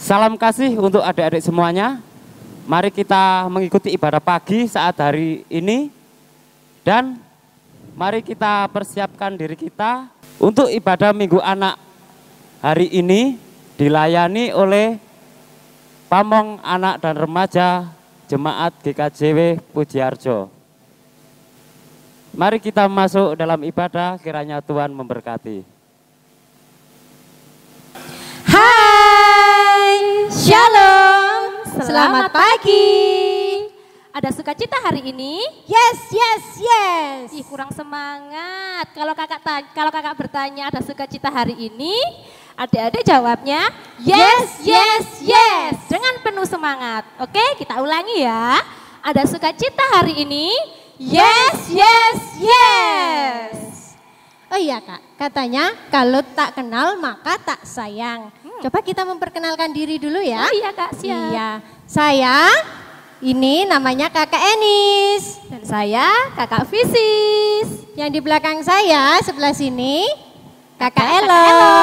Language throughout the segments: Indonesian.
Salam kasih untuk adik-adik semuanya. Mari kita mengikuti ibadah pagi saat hari ini. Dan mari kita persiapkan diri kita untuk ibadah Minggu Anak hari ini dilayani oleh Pamong Anak dan Remaja Jemaat GKJW Pujiharjo. Mari kita masuk dalam ibadah, kiranya Tuhan memberkati. Hai, Shalom, selamat pagi. Ada sukacita hari ini? Yes. Ih, kurang semangat. Kalau kakak bertanya ada sukacita hari ini, adik-adik jawabnya yes. Dengan penuh semangat. Oke, kita ulangi ya. Ada sukacita hari ini? Yes. Oh iya Kak, katanya kalau tak kenal maka tak sayang. Coba kita memperkenalkan diri dulu ya. Oh iya Kak, siap. Iya, saya ini namanya Kakak Enis. Dan saya Kakak Fisis. Yang di belakang saya sebelah sini Kakak Elo. Elo.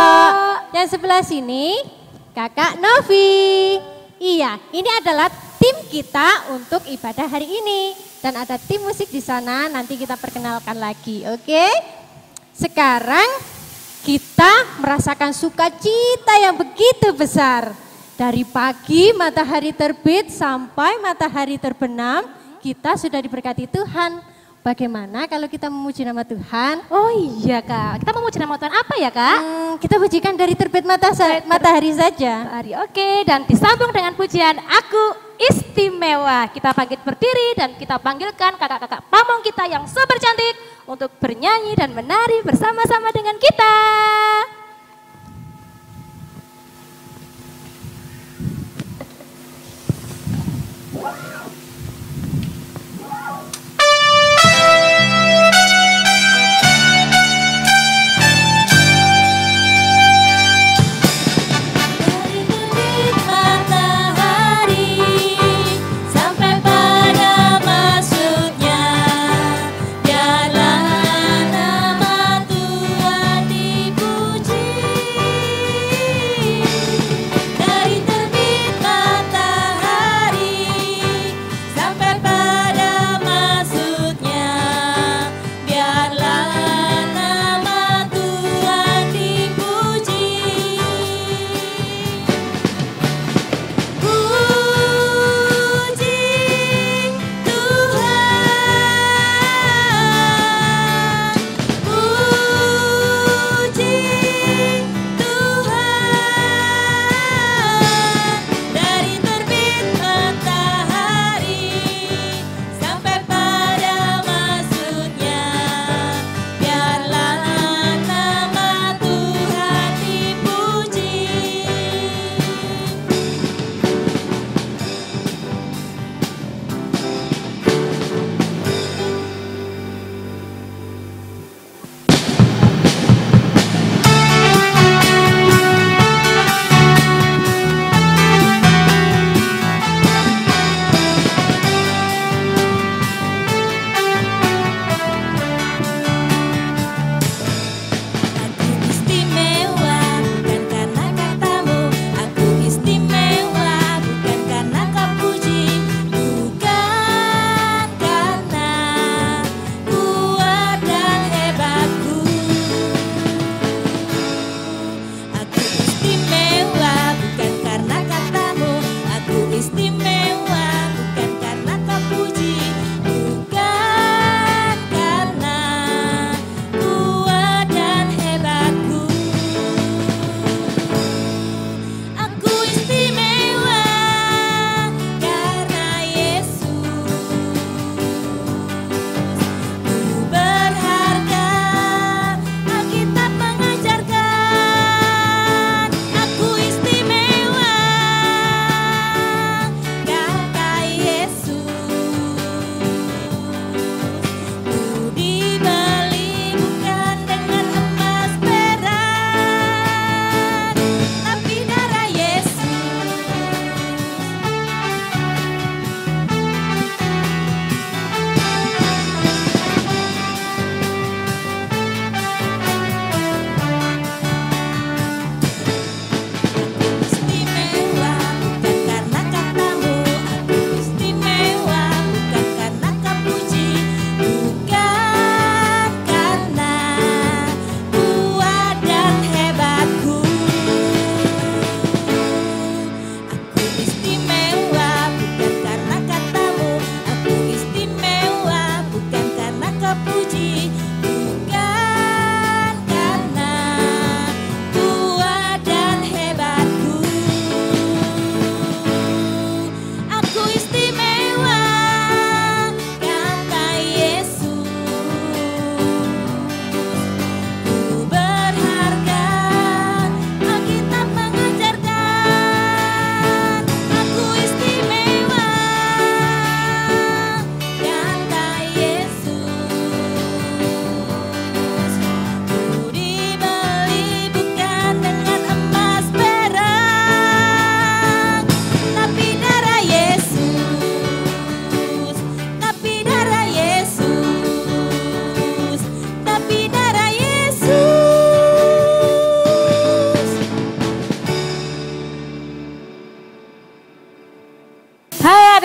Yang sebelah sini Kakak Novi. Iya, ini adalah tim kita untuk ibadah hari ini. Dan ada tim musik di sana, nanti kita perkenalkan lagi, oke? Sekarang kita merasakan sukacita yang begitu besar. Dari pagi matahari terbit sampai matahari terbenam, kita sudah diberkati Tuhan. Bagaimana kalau kita memuji nama Tuhan? Oh iya Kak, kita memuji nama Tuhan apa ya Kak? Kita pujikan dari terbit matahari saja. Matahari, oke. Dan disambung dengan pujian Aku Istimewa. Kita bangkit berdiri dan kita panggilkan kakak-kakak pamong kita yang super cantik untuk bernyanyi dan menari bersama-sama dengan kita. Puji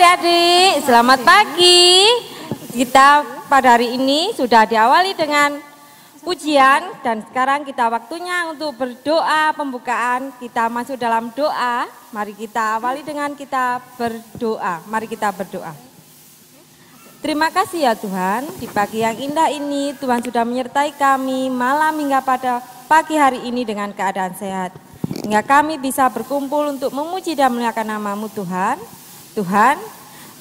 adik-adik, selamat pagi. Kita pada hari ini sudah diawali dengan pujian dan sekarang kita waktunya untuk berdoa pembukaan. Kita masuk dalam doa. Mari kita awali dengan kita berdoa. Mari kita berdoa. Terima kasih ya Tuhan, di pagi yang indah ini Tuhan sudah menyertai kami malam hingga pada pagi hari ini dengan keadaan sehat. Hingga kami bisa berkumpul untuk memuji dan memuliakan nama-Mu Tuhan. Tuhan,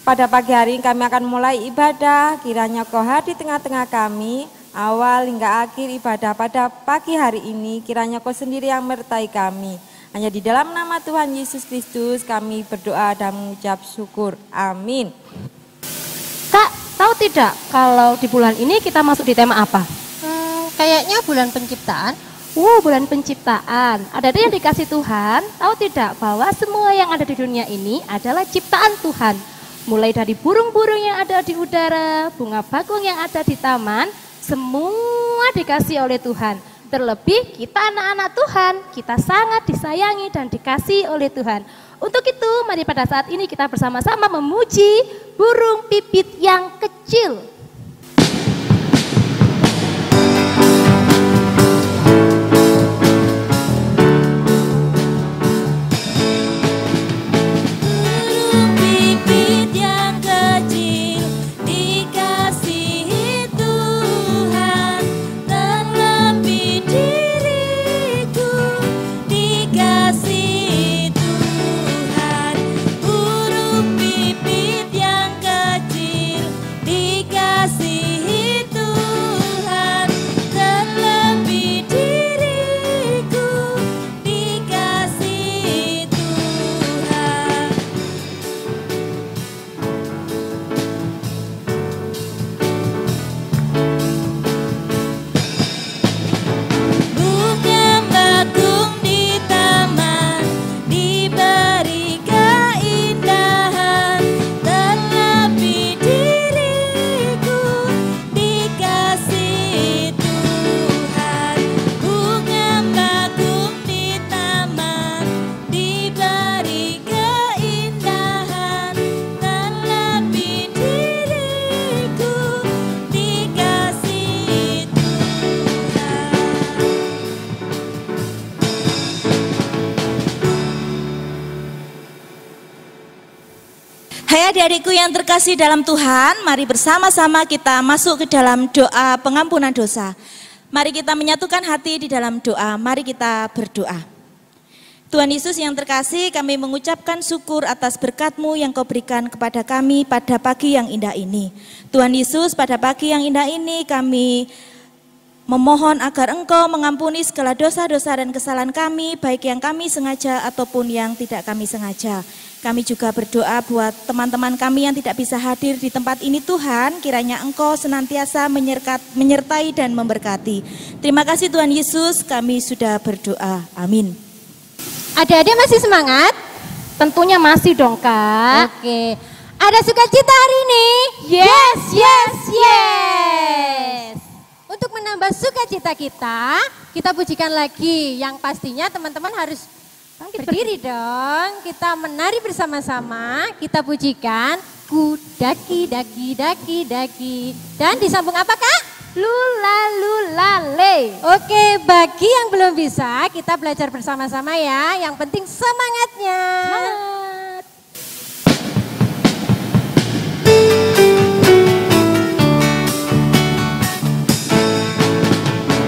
pada pagi hari ini kami akan mulai ibadah, kiranya Kau hadir di tengah-tengah kami, awal hingga akhir ibadah pada pagi hari ini, kiranya Kau sendiri yang menyertai kami. Hanya di dalam nama Tuhan Yesus Kristus kami berdoa dan mengucap syukur. Amin. Kak, tahu tidak kalau di bulan ini kita masuk di tema apa? Kayaknya bulan penciptaan. Bulan penciptaan. Ada yang dikasih Tuhan, tahu tidak bahwa semua yang ada di dunia ini adalah ciptaan Tuhan. Mulai dari burung-burung yang ada di udara, bunga bakung yang ada di taman, semua dikasih oleh Tuhan. Terlebih kita anak-anak Tuhan, kita sangat disayangi dan dikasih oleh Tuhan. Untuk itu, mari pada saat ini kita bersama-sama memuji burung pipit yang kecil. Hai adik-adikku yang terkasih dalam Tuhan, mari bersama-sama kita masuk ke dalam doa pengampunan dosa. Mari kita menyatukan hati di dalam doa, mari kita berdoa. Tuhan Yesus yang terkasih, kami mengucapkan syukur atas berkat-Mu yang Kau berikan kepada kami pada pagi yang indah ini. Tuhan Yesus, pada pagi yang indah ini kami memohon agar Engkau mengampuni segala dosa-dosa dan kesalahan kami, baik yang kami sengaja ataupun yang tidak kami sengaja. Kami juga berdoa buat teman-teman kami yang tidak bisa hadir di tempat ini Tuhan, kiranya Engkau senantiasa menyertai dan memberkati. Terima kasih Tuhan Yesus, kami sudah berdoa. Amin. Adik-adik masih semangat? Tentunya masih dong Kak. Oke. Ada sukacita hari ini? Yes, yes, yes. Untuk menambah sukacita kita, kita pujikan lagi. Yang pastinya teman-teman harus berdiri dong. Kita menari bersama-sama. Kita pujikan ku daki daki daki daki. Dan disambung apa Kak? Lula lula le. Oke, bagi yang belum bisa kita belajar bersama-sama ya. Yang penting semangatnya. Semangat.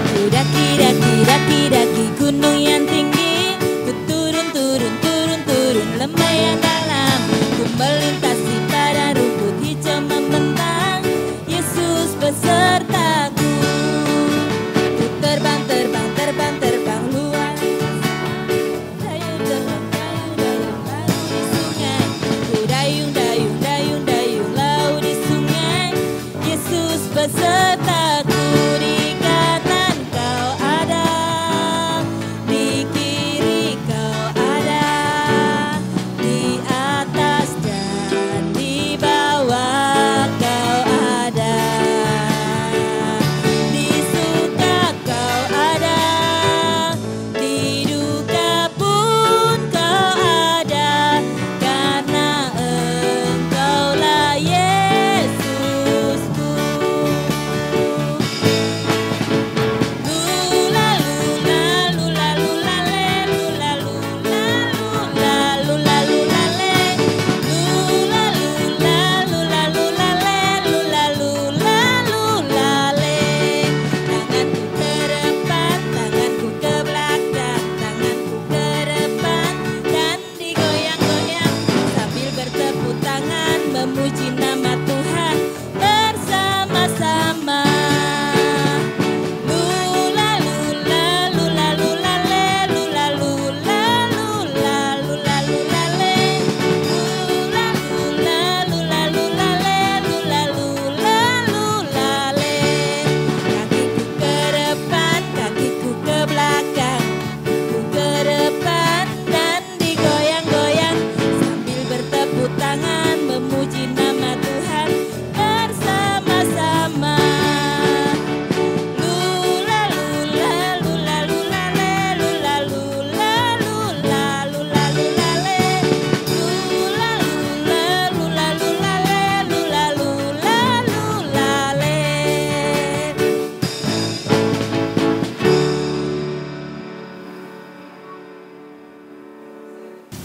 Ku daki daki daki daki gunung yang tinggi, ku turun turun turun turun lembah yang dalam, ku melintasi padang rumput hijau membentang, Yesus besertaku. Ku terbang terbang terbang terbang luar angkasa, dayu dayu dayu dayu dayu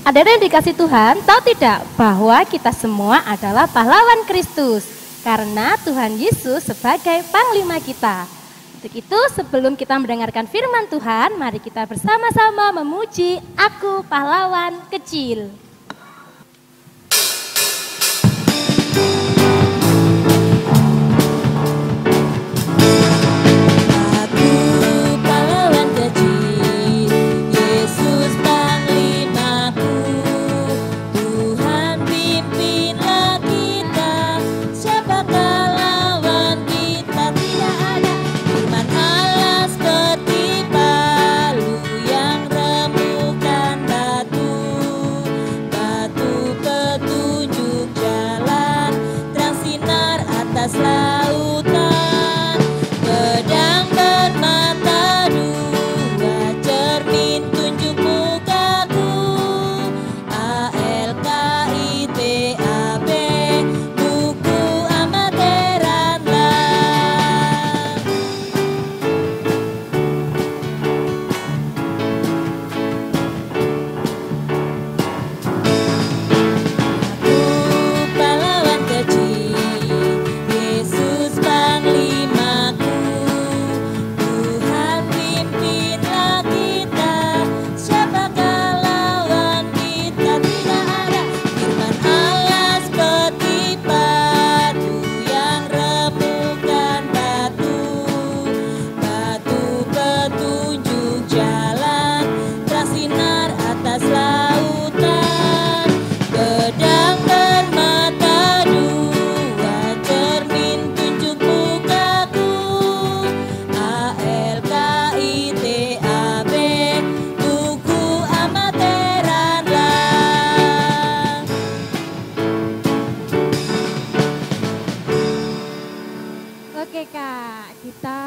Adik-adik yang dikasih Tuhan, tahu tidak bahwa kita semua adalah pahlawan Kristus karena Tuhan Yesus sebagai panglima kita. Untuk itu sebelum kita mendengarkan firman Tuhan, mari kita bersama-sama memuji Aku Pahlawan Kecil.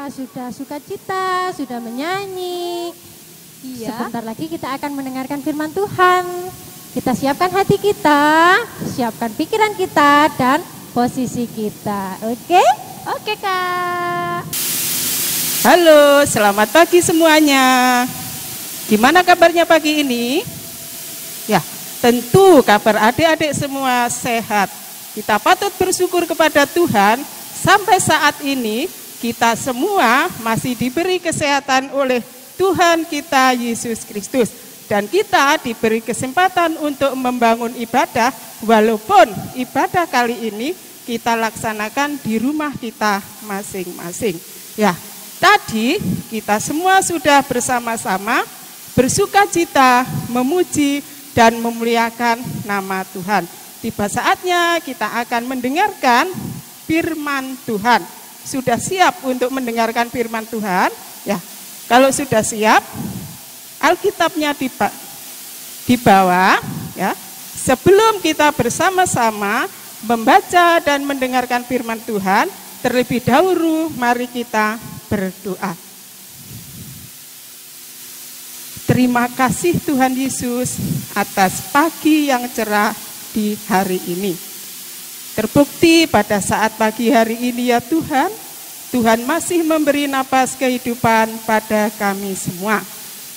Sudah sukacita, sudah menyanyi. Iya. Sebentar lagi kita akan mendengarkan firman Tuhan. Kita siapkan hati kita, siapkan pikiran kita dan posisi kita. Oke? Oke, Kak. Halo, selamat pagi semuanya. Gimana kabarnya pagi ini? Ya, tentu kabar adik-adik semua sehat. Kita patut bersyukur kepada Tuhan sampai saat ini kita semua masih diberi kesehatan oleh Tuhan kita Yesus Kristus. Dan kita diberi kesempatan untuk membangun ibadah walaupun ibadah kali ini kita laksanakan di rumah kita masing-masing. Ya, tadi kita semua sudah bersama-sama bersukacita, memuji dan memuliakan nama Tuhan. Tiba saatnya kita akan mendengarkan firman Tuhan. Sudah siap untuk mendengarkan firman Tuhan? Ya, kalau sudah siap, Alkitabnya di bawah. Ya, sebelum kita bersama-sama membaca dan mendengarkan firman Tuhan, terlebih dahulu mari kita berdoa. Terima kasih Tuhan Yesus atas pagi yang cerah di hari ini. Terbukti pada saat pagi hari ini ya Tuhan, Tuhan masih memberi napas kehidupan pada kami semua.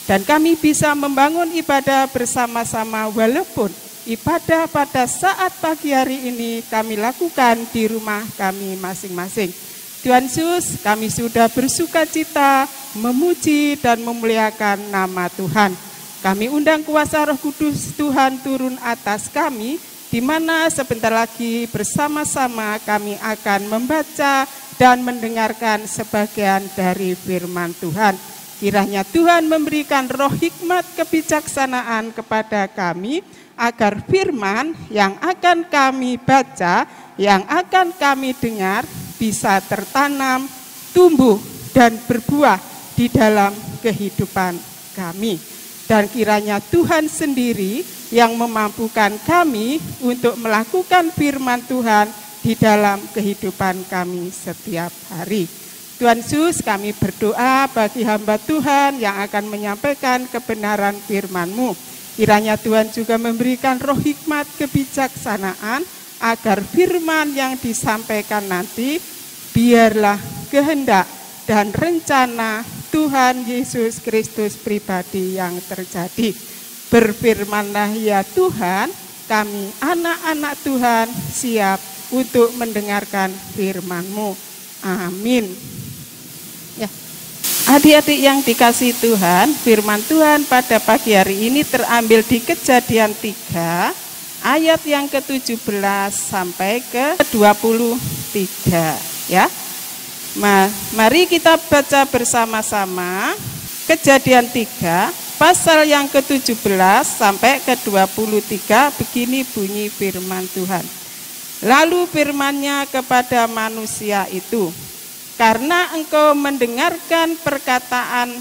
Dan kami bisa membangun ibadah bersama-sama walaupun ibadah pada saat pagi hari ini kami lakukan di rumah kami masing-masing. Tuhan Yesus, kami sudah bersukacita, memuji dan memuliakan nama Tuhan. Kami undang kuasa Roh Kudus Tuhan turun atas kami, di mana sebentar lagi bersama-sama kami akan membaca dan mendengarkan sebagian dari firman Tuhan. Kiranya Tuhan memberikan roh hikmat kebijaksanaan kepada kami, agar firman yang akan kami baca, yang akan kami dengar, bisa tertanam, tumbuh, dan berbuah di dalam kehidupan kami. Dan kiranya Tuhan sendiri yang memampukan kami untuk melakukan firman Tuhan di dalam kehidupan kami setiap hari. Tuhan Yesus, kami berdoa bagi hamba Tuhan yang akan menyampaikan kebenaran firman-Mu. Kiranya Tuhan juga memberikan roh hikmat kebijaksanaan agar firman yang disampaikan nanti biarlah kehendak dan rencana Tuhan Yesus Kristus pribadi yang terjadi. Berfirmanlah ya Tuhan, kami anak-anak Tuhan siap untuk mendengarkan firman-Mu. Amin. Ya. Adik-adik yang dikasihi Tuhan, firman Tuhan pada pagi hari ini terambil di Kejadian 3 ayat yang ke-17 sampai ke-23 ya. Mari kita baca bersama-sama Kejadian 3 pasal yang ke-17 sampai ke-23. Begini bunyi firman Tuhan. Lalu firman-Nya kepada manusia itu, karena engkau mendengarkan perkataan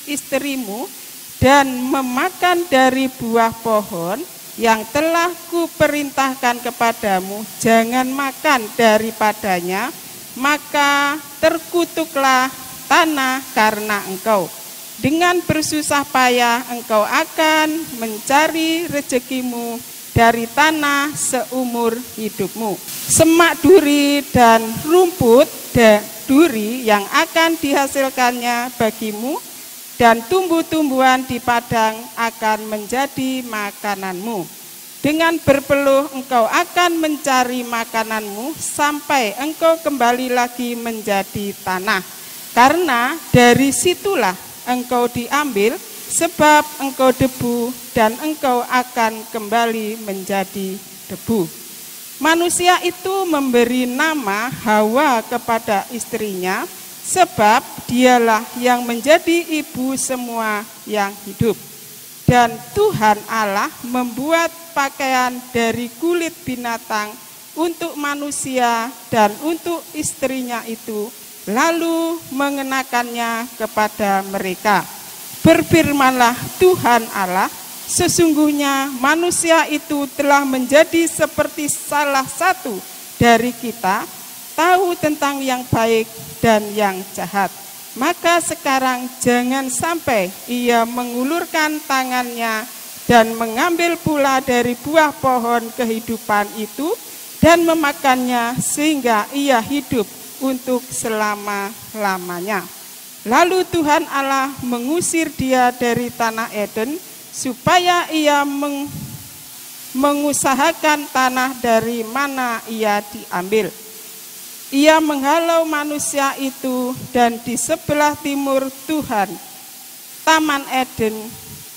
istrimu dan memakan dari buah pohon yang telah kuperintahkan kepadamu, jangan makan daripadanya, maka terkutuklah tanah karena engkau. Dengan bersusah payah engkau akan mencari rezekimu dari tanah seumur hidupmu. Semak duri dan rumput duri yang akan dihasilkannya bagimu, dan tumbuh-tumbuhan di padang akan menjadi makananmu. Dengan berpeluh engkau akan mencari makananmu sampai engkau kembali lagi menjadi tanah. Karena dari situlah engkau diambil, sebab engkau debu dan engkau akan kembali menjadi debu. Manusia itu memberi nama Hawa kepada istrinya, sebab dialah yang menjadi ibu semua yang hidup. Dan Tuhan Allah membuat pakaian dari kulit binatang untuk manusia dan untuk istrinya itu, lalu mengenakannya kepada mereka. Berfirmanlah Tuhan Allah, sesungguhnya manusia itu telah menjadi seperti salah satu dari kita, tahu tentang yang baik dan yang jahat. Maka sekarang jangan sampai ia mengulurkan tangannya dan mengambil pula dari buah pohon kehidupan itu dan memakannya sehingga ia hidup untuk selama-lamanya. Lalu Tuhan Allah mengusir dia dari tanah Eden supaya ia mengusahakan tanah dari mana ia diambil. Ia menghalau manusia itu, dan di sebelah timur Tuhan Taman Eden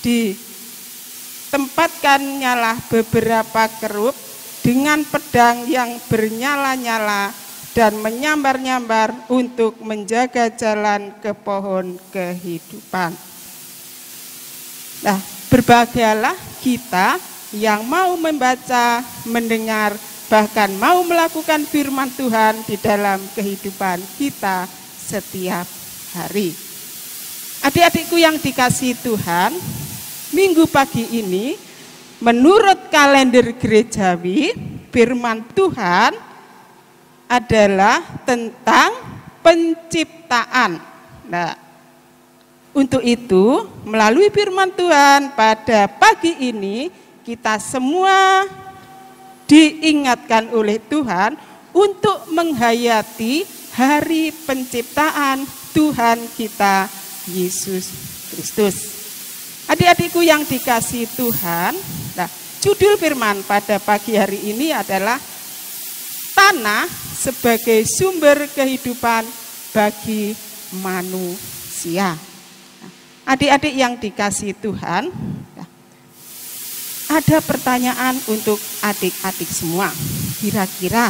ditempatkan-nyalah beberapa kerub dengan pedang yang bernyala-nyala dan menyambar-nyambar untuk menjaga jalan ke pohon kehidupan. Nah, berbahagialah kita yang mau membaca, mendengar, bahkan mau melakukan firman Tuhan di dalam kehidupan kita setiap hari. Adik-adikku yang dikasihi Tuhan, minggu pagi ini menurut kalender gerejawi, firman Tuhan adalah tentang penciptaan. Nah, untuk itu melalui firman Tuhan pada pagi ini kita semua diingatkan oleh Tuhan untuk menghayati hari penciptaan Tuhan kita Yesus Kristus. Adik-adikku yang dikasihi Tuhan, nah, judul firman pada pagi hari ini adalah tanah sebagai sumber kehidupan bagi manusia. Adik-adik yang dikasihi Tuhan, ada pertanyaan untuk adik-adik semua. Kira-kira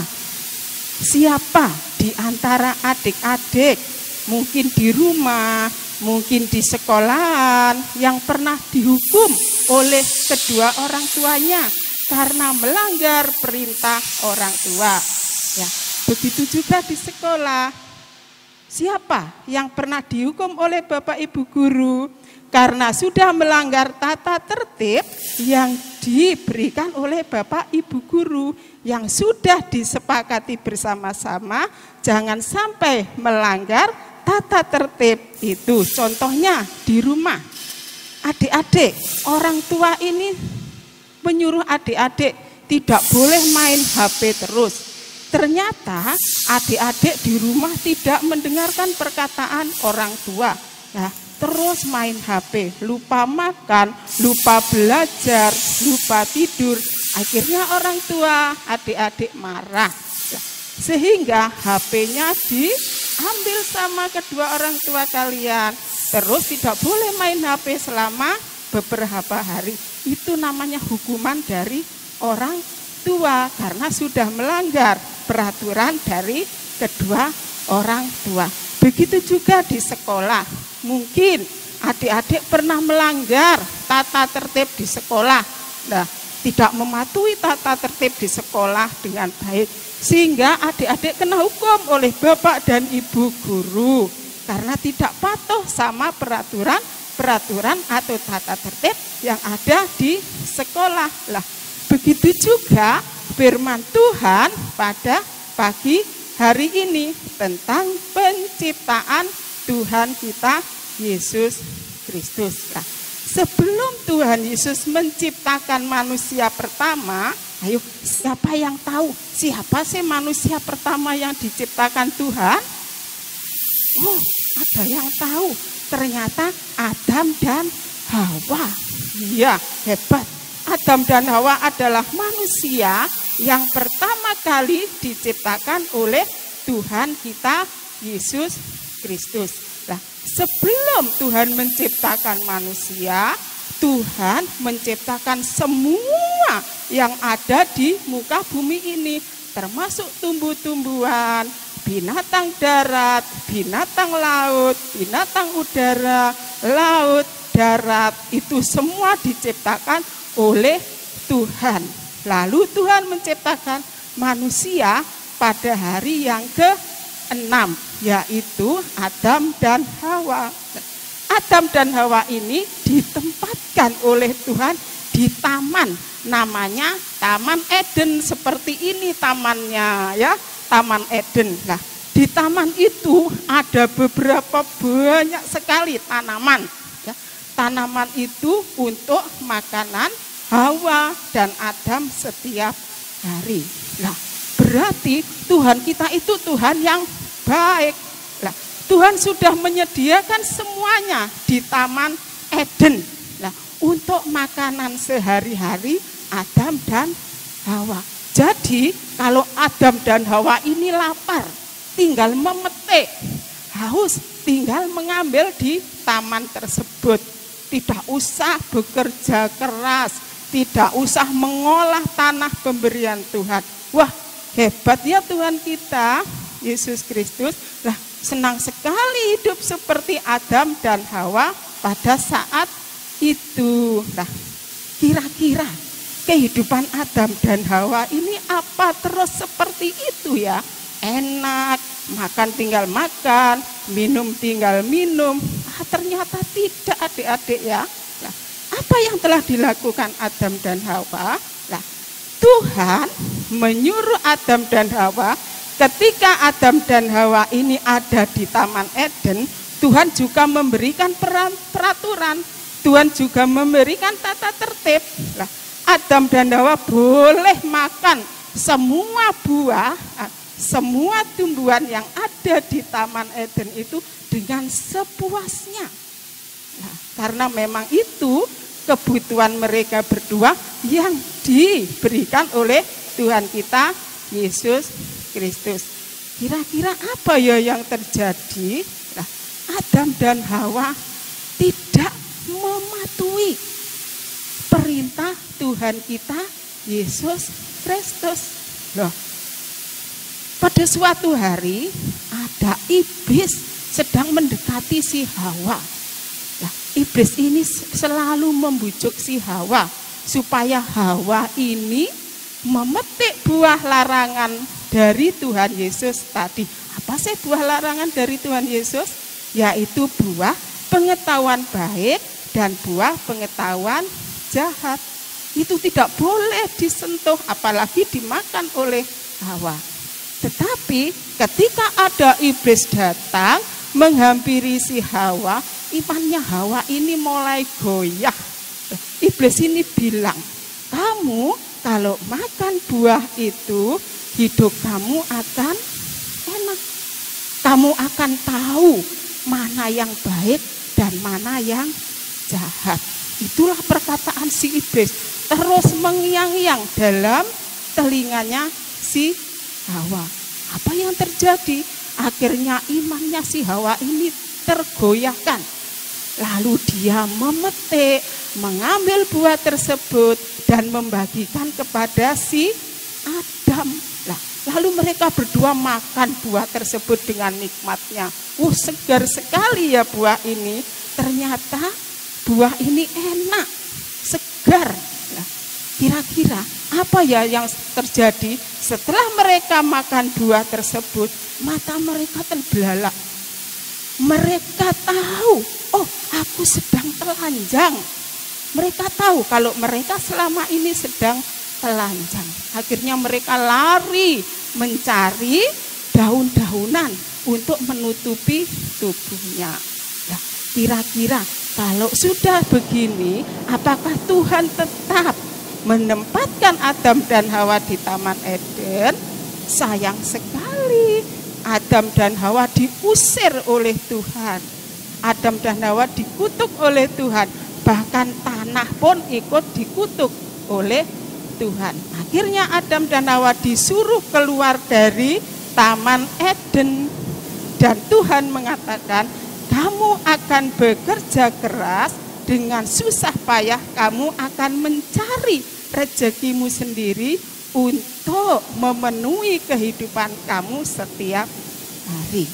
siapa di antara adik-adik, mungkin di rumah, mungkin di sekolahan, yang pernah dihukum oleh kedua orang tuanya karena melanggar perintah orang tua? Ya, begitu juga di sekolah. Siapa yang pernah dihukum oleh Bapak Ibu guru karena sudah melanggar tata tertib yang diberikan oleh Bapak Ibu guru yang sudah disepakati bersama-sama, jangan sampai melanggar tata tertib itu. Contohnya di rumah, adik-adik, orang tua ini menyuruh adik-adik tidak boleh main HP terus. Ternyata adik-adik di rumah tidak mendengarkan perkataan orang tua. Nah, terus main HP, lupa makan, lupa belajar, lupa tidur. Akhirnya orang tua, adik-adik marah. Sehingga HP-nya diambil sama kedua orang tua kalian. Terus tidak boleh main HP selama beberapa hari. Itu namanya hukuman dari orang tua karena sudah melanggar peraturan dari kedua orang tua. Begitu juga di sekolah. Mungkin adik-adik pernah melanggar tata tertib di sekolah. Nah, tidak mematuhi tata tertib di sekolah dengan baik. Sehingga adik-adik kena hukum oleh bapak dan ibu guru. Karena tidak patuh sama peraturan atau tata tertib yang ada di sekolah. Lah, begitu juga firman Tuhan pada pagi hari ini tentang penciptaan Tuhan kita Yesus Kristus. Nah, sebelum Tuhan Yesus menciptakan manusia pertama, ayo siapa yang tahu siapa sih manusia pertama yang diciptakan Tuhan? Oh, ada yang tahu. Ternyata Adam dan Hawa. Iya, hebat. Adam dan Hawa adalah manusia yang pertama kali diciptakan oleh Tuhan kita Yesus Kristus. Nah, sebelum Tuhan menciptakan manusia, Tuhan menciptakan semua yang ada di muka bumi ini, termasuk tumbuh-tumbuhan, binatang darat, binatang laut, binatang udara, laut, darat, itu semua diciptakan oleh Tuhan. Lalu Tuhan menciptakan manusia pada hari yang ke-6, yaitu Adam dan Hawa. Adam dan Hawa ini ditempatkan oleh Tuhan di taman, namanya Taman Eden. Seperti ini tamannya ya, Taman Eden. Nah, di taman itu ada beberapa banyak sekali tanaman. Ya. Tanaman itu untuk makanan Hawa dan Adam setiap hari. Nah, berarti Tuhan kita itu Tuhan yang baik. Nah, Tuhan sudah menyediakan semuanya di Taman Eden. Nah, untuk makanan sehari-hari Adam dan Hawa. Jadi kalau Adam dan Hawa ini lapar, tinggal memetik, haus, tinggal mengambil di taman tersebut. Tidak usah bekerja keras, tidak usah mengolah tanah pemberian Tuhan. Wah, hebat ya Tuhan kita, Yesus Kristus. Lah, senang sekali hidup seperti Adam dan Hawa pada saat itu. Nah, kira-kira kehidupan Adam dan Hawa ini apa terus seperti itu ya? Enak, makan tinggal makan, minum tinggal minum. Ternyata tidak adik-adik ya. Nah, apa yang telah dilakukan Adam dan Hawa? Nah, Tuhan menyuruh Adam dan Hawa, ketika Adam dan Hawa ini ada di Taman Eden, Tuhan juga memberikan peraturan, Tuhan juga memberikan tata tertib. Nah, Adam dan Hawa boleh makan semua buah, semua tumbuhan yang ada di Taman Eden itu dengan sepuasnya. Nah, karena memang itu kebutuhan mereka berdua yang diberikan oleh Tuhan kita Yesus Kristus. Kira-kira apa ya yang terjadi? Nah, Adam dan Hawa tidak mematuhi perintah Tuhan kita Yesus Kristus. Loh, pada suatu hari ada iblis sedang mendekati si Hawa. Nah, iblis ini selalu membujuk si Hawa supaya Hawa ini memetik buah larangan dari Tuhan Yesus tadi. Apa sih buah larangan dari Tuhan Yesus? Yaitu buah pengetahuan baik dan buah pengetahuan jahat. Itu tidak boleh disentuh apalagi dimakan oleh Hawa. Tetapi ketika ada iblis datang menghampiri si Hawa, imannya Hawa ini mulai goyah. Iblis ini bilang, kamu kalau makan buah itu, hidup kamu akan enak. Kamu akan tahu mana yang baik dan mana yang jahat. Itulah perkataan si iblis terus mengiang-iang dalam telinganya si Hawa. Apa yang terjadi? Akhirnya imannya si Hawa ini tergoyahkan. Lalu dia memetik, mengambil buah tersebut dan membagikan kepada si Adam. Lalu mereka berdua makan buah tersebut dengan nikmatnya. Segar sekali ya buah ini. Ternyata buah ini enak, segar. Kira-kira apa ya yang terjadi setelah mereka makan buah tersebut? Mata mereka terbelalak. Mereka tahu, aku sedang telanjang. Mereka tahu kalau mereka selama ini sedang telanjang. Akhirnya mereka lari mencari daun-daunan untuk menutupi tubuhnya. Kira-kira kalau sudah begini, apakah Tuhan tetap menempatkan Adam dan Hawa di Taman Eden? Sayang sekali, Adam dan Hawa diusir oleh Tuhan. Adam dan Hawa dikutuk oleh Tuhan. Bahkan tanah pun ikut dikutuk oleh Tuhan. Akhirnya Adam dan Hawa disuruh keluar dari Taman Eden. Dan Tuhan mengatakan, kamu akan bekerja keras, dengan susah payah kamu akan mencari rezekimu sendiri untuk memenuhi kehidupan kamu setiap hari.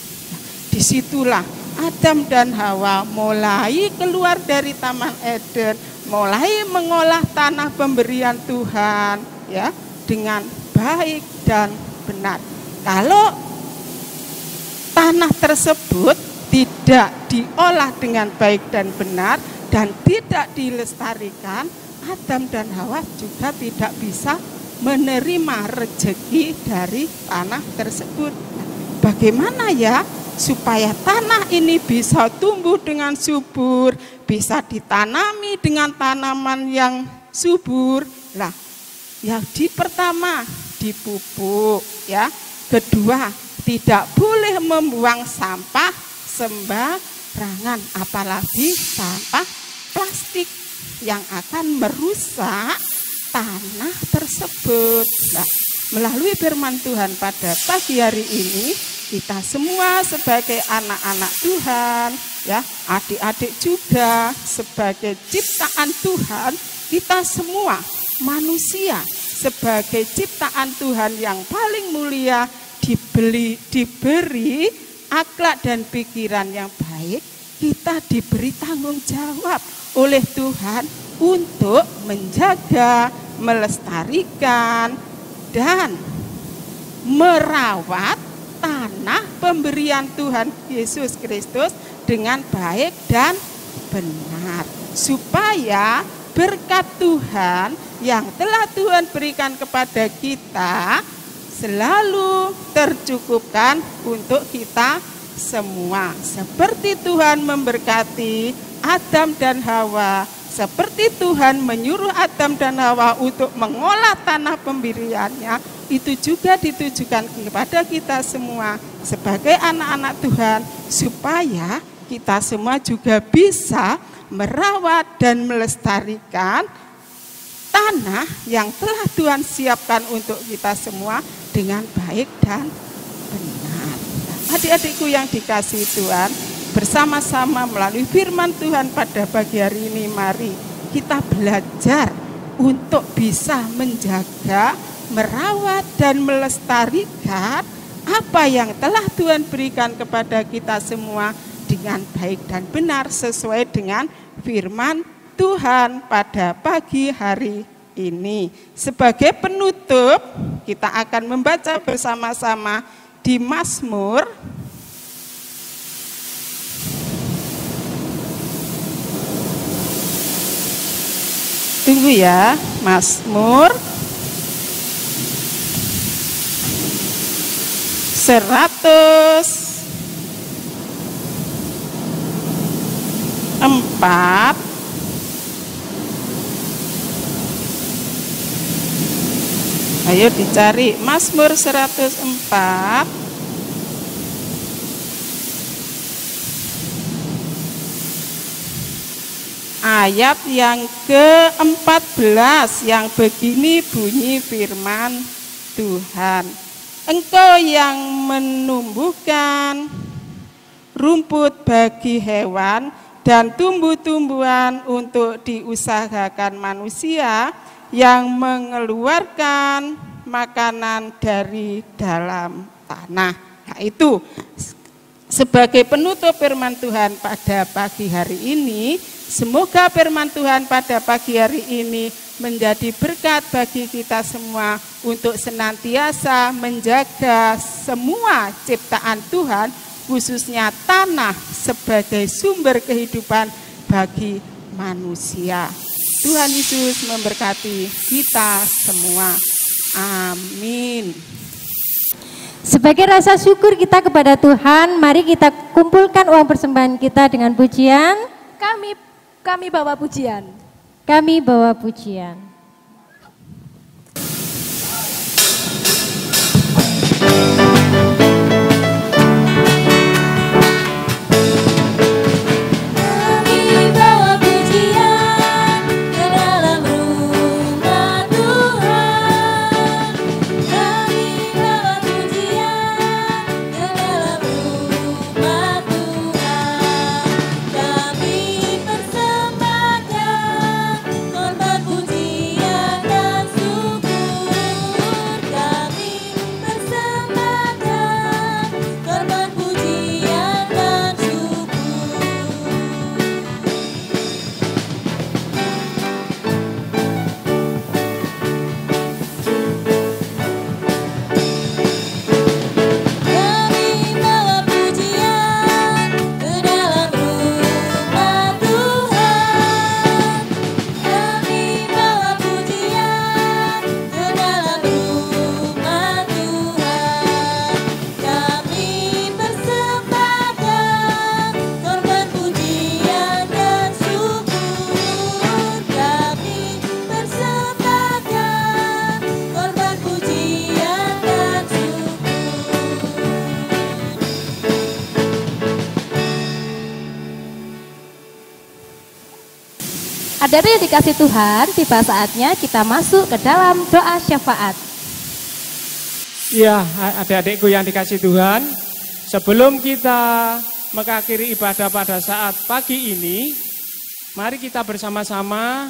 Disitulah Adam dan Hawa mulai keluar dari Taman Eden, mulai mengolah tanah pemberian Tuhan ya dengan baik dan benar. Kalau tanah tersebut tidak diolah dengan baik dan benar dan tidak dilestarikan, Adam dan Hawa juga tidak bisa menerima rezeki dari tanah tersebut. Bagaimana ya supaya tanah ini bisa tumbuh dengan subur, bisa ditanami dengan tanaman yang subur? Yang pertama dipupuk ya. Kedua, tidak boleh membuang sampah sembarangan, apalagi sampah plastik yang akan merusak tanah tersebut. Melalui firman Tuhan pada pagi hari ini, kita semua sebagai anak-anak Tuhan, ya, adik-adik juga sebagai ciptaan Tuhan, kita semua manusia sebagai ciptaan Tuhan yang paling mulia diberi akhlak dan pikiran yang baik. Kita diberi tanggung jawab oleh Tuhan untuk menjaga, melestarikan, dan merawat tanah pemberian Tuhan Yesus Kristus dengan baik dan benar, supaya berkat Tuhan yang telah Tuhan berikan kepada kita selalu tercukupkan untuk kita semua. Seperti Tuhan memberkati Adam dan Hawa, seperti Tuhan menyuruh Adam dan Hawa untuk mengolah tanah pemberiannya, itu juga ditujukan kepada kita semua sebagai anak-anak Tuhan, supaya kita semua juga bisa merawat dan melestarikan tanah yang telah Tuhan siapkan untuk kita semua dengan baik dan benar. Adik-adikku yang dikasihi Tuhan, bersama-sama melalui firman Tuhan pada pagi hari ini, mari kita belajar untuk bisa menjaga, merawat dan melestarikan apa yang telah Tuhan berikan kepada kita semua dengan baik dan benar sesuai dengan firman Tuhan pada pagi hari ini. Sebagai penutup, kita akan membaca bersama-sama di Mazmur tunggu ya, Mazmur 104 ayo dicari Mazmur 104 ayat yang ke-14 yang begini bunyi firman Tuhan. Engkau yang menumbuhkan rumput bagi hewan dan tumbuh-tumbuhan untuk diusahakan manusia, yang mengeluarkan makanan dari dalam tanah. Nah, itu sebagai penutup firman Tuhan pada pagi hari ini. Semoga firman Tuhan pada pagi hari ini menjadi berkat bagi kita semua untuk senantiasa menjaga semua ciptaan Tuhan, khususnya tanah sebagai sumber kehidupan bagi manusia. Tuhan Yesus memberkati kita semua. Amin. Sebagai rasa syukur kita kepada Tuhan, mari kita kumpulkan uang persembahan kita dengan pujian. Kami bawa pujian. Kami bawa pujian. Adik-adik yang dikasih Tuhan, tiba saatnya kita masuk ke dalam doa syafaat. Ya, adik-adikku yang dikasih Tuhan, sebelum kita mengakhiri ibadah pada saat pagi ini, mari kita bersama-sama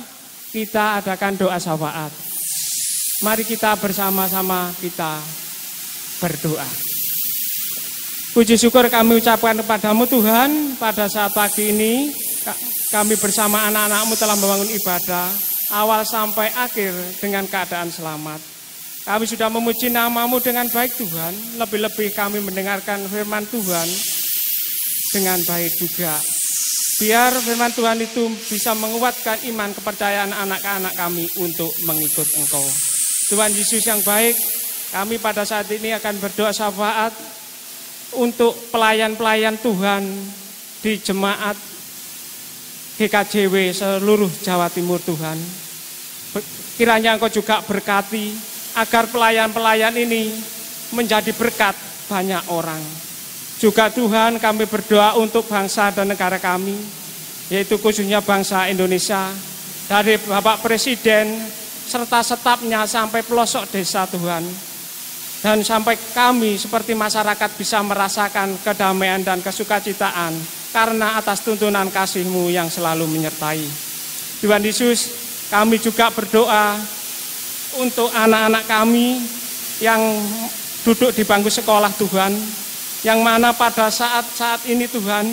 kita adakan doa syafaat. Mari kita bersama-sama kita berdoa. Puji syukur kami ucapkan kepadamu Tuhan, pada saat pagi ini kami bersama anak-anakmu telah membangun ibadah awal sampai akhir dengan keadaan selamat. Kami sudah memuji namamu dengan baik Tuhan, lebih-lebih kami mendengarkan firman Tuhan dengan baik juga. Biar firman Tuhan itu bisa menguatkan iman kepercayaan anak-anak kami untuk mengikut Engkau. Tuhan Yesus yang baik, kami pada saat ini akan berdoa syafaat untuk pelayan-pelayan Tuhan di jemaat GKJW seluruh Jawa Timur Tuhan. Kiranya Engkau juga berkati agar pelayan-pelayan ini menjadi berkat banyak orang. Juga Tuhan, kami berdoa untuk bangsa dan negara kami, yaitu khususnya bangsa Indonesia, dari Bapak Presiden serta stafnya sampai pelosok desa Tuhan. Dan sampai kami seperti masyarakat bisa merasakan kedamaian dan kesukacitaan karena atas tuntunan kasih-Mu yang selalu menyertai. Tuhan Yesus, kami juga berdoa untuk anak-anak kami yang duduk di bangku sekolah Tuhan, yang mana pada saat-saat ini Tuhan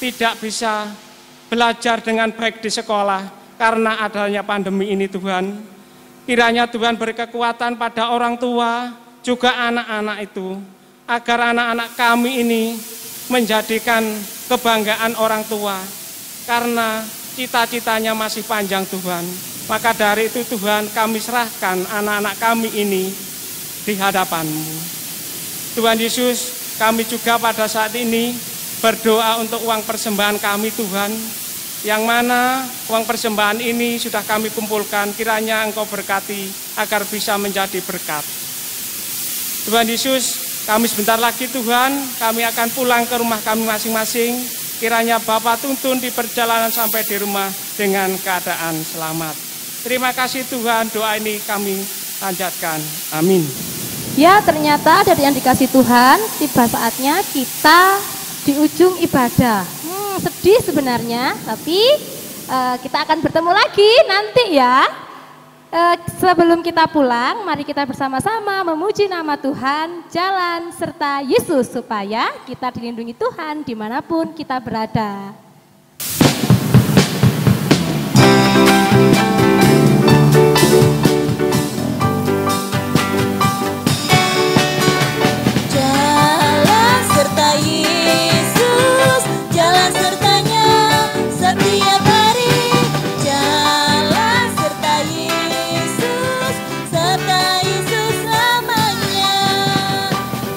tidak bisa belajar dengan baik di sekolah karena adanya pandemi ini Tuhan. Kiranya Tuhan beri kekuatan pada orang tua, juga anak-anak itu, agar anak-anak kami ini menjadikan kebanggaan orang tua, karena cita-citanya masih panjang Tuhan. Maka dari itu Tuhan, kami serahkan anak-anak kami ini di hadapan-Mu. Tuhan Yesus, kami juga pada saat ini berdoa untuk uang persembahan kami Tuhan, yang mana uang persembahan ini sudah kami kumpulkan, kiranya Engkau berkati agar bisa menjadi berkat. Tuhan Yesus, kami sebentar lagi Tuhan, kami akan pulang ke rumah kami masing-masing. Kiranya Bapa tuntun di perjalanan sampai di rumah, dengan keadaan selamat. Terima kasih Tuhan, doa ini kami panjatkan. Amin. Ya, ternyata dari yang dikasih Tuhan, tiba saatnya kita di ujung ibadah. Sedih sebenarnya, tapi kita akan bertemu lagi nanti ya. Sebelum kita pulang, mari kita bersama-sama memuji nama Tuhan, jalan serta Yesus, supaya kita dilindungi Tuhan dimanapun kita berada. Jalan serta Yesus, jalan sertanya setiap hari. Jalan serta Yesus, serta Yesus selamanya.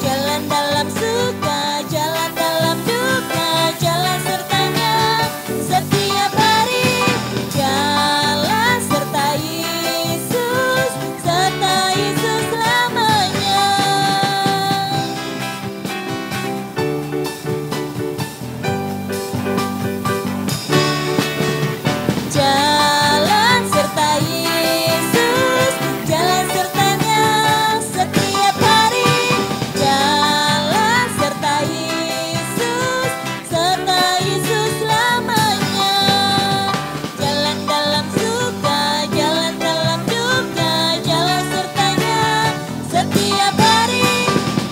Jalan dalam suka, jalan dalam duka, jalan sertanya setiap hari. Jalan serta Yesus, serta Yesus selamanya. Jalan serta Yesus, jalan sertanya setiap hari. Jalan serta Yesus, serta Yesus selamanya. Jalan dalam suka, jalan dalam duka, jalan sertanya setiap hari.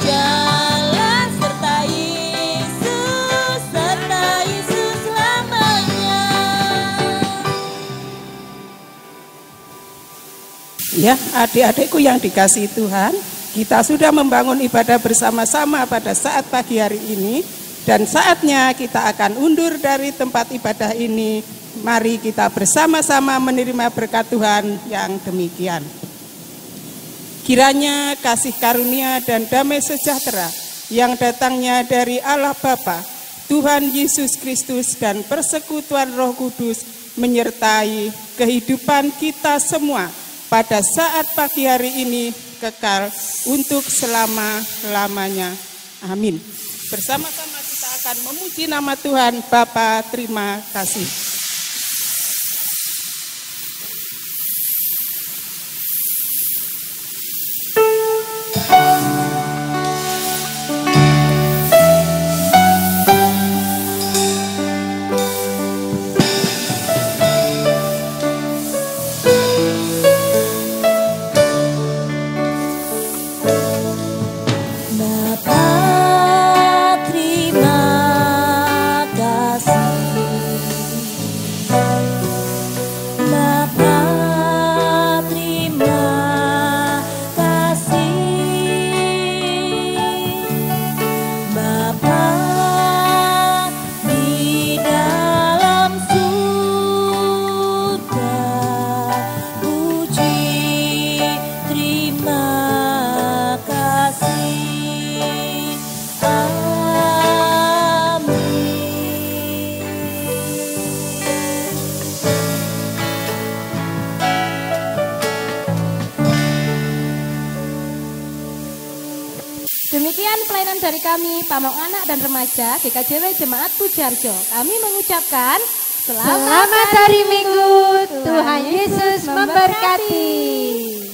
Jalan serta Yesus, serta Yesus selamanya. Ya, adik-adikku yang dikasihi Tuhan, kita sudah membangun ibadah bersama-sama pada saat pagi hari ini, dan saatnya kita akan undur dari tempat ibadah ini. Mari kita bersama-sama menerima berkat Tuhan yang demikian. Kiranya kasih karunia dan damai sejahtera yang datangnya dari Allah Bapa, Tuhan Yesus Kristus, dan persekutuan Roh Kudus menyertai kehidupan kita semua pada saat pagi hari ini kekal untuk selama-lamanya. Amin. Bersama-sama kita akan memuji nama Tuhan. Bapa, terima kasih. Bapa, terima kasih. Bapa, terima kasih. Bapa, di dalam surga, puji, terima kasih. Demikian pelayanan dari kami, Pamong Anak dan Remaja GKJW Jemaat Pujarjo. Kami mengucapkan Selamat hari Minggu, Tuhan Yesus memberkati.